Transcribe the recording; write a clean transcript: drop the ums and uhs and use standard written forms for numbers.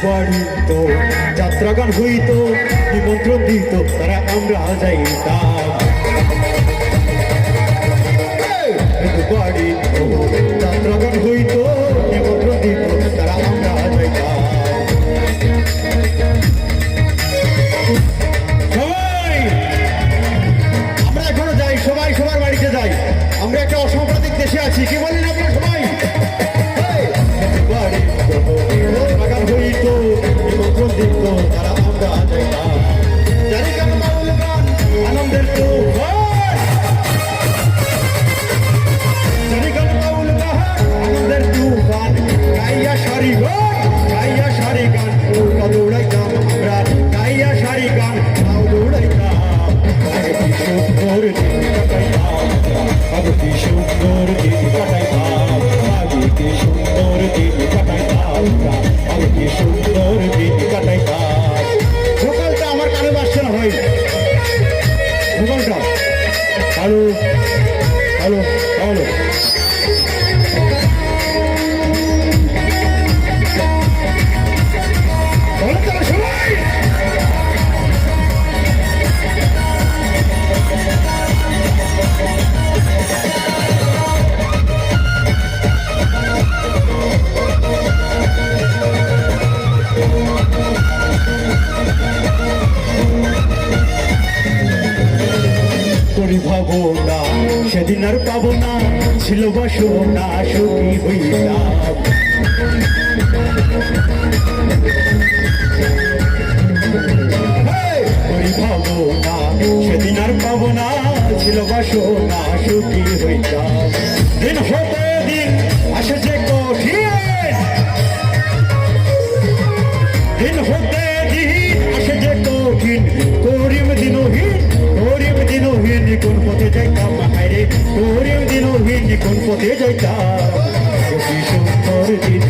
বাড়িত যাত্রাগান হইত নিমন্ত্রণ দিত তারা আমরা যাইতাম বাড়িত যাত্রাগান হইত নিমন্ত্রণ দিত তারা আমরা যাইতাম সবাই আমরা এখনো যাই সবাই সবার বাড়িতে যাই আমরা একটা অসাম্প্রদায়িক দেশে আছি কি বলেন আপনারা সবাই তারা আমরা যাইতাম জানি কেন বাউল গান আনন্দের তুফান জানি কেন বাউল গান আনন্দের তুফান গাইয়া সারি গান দৌড়াইতাম আমরা গাইয়া সারি গান দৌড়াইতাম সুন্দর দিন কাটাইতাম আগে কি সুন্দর দিন কাটাইতাম আগে কি সুন্দর দিন কাটাইতাম আগে কি সুন্দর দিন কাটাইতাম ভোকালটা আমার কানে বাসছে না ভাই ভোকালটা হ্যালো হ্যালো হ্যালো ভাবো না সেদিন আর পাবো না ছিল বাসো না সুখী হইলাম ভাবো না সেদিন আর পাবো না ছিল বাসো না সুখী হইলাম দিন হতে দিন আসে যে কঠিন দিন হতে দিন আসে যে কঠিন করিম দিনহীন কোন পথে যাইতাম হায়রে তোরে দিনহীন কোন পথে যাইতাম সুন্দর দিন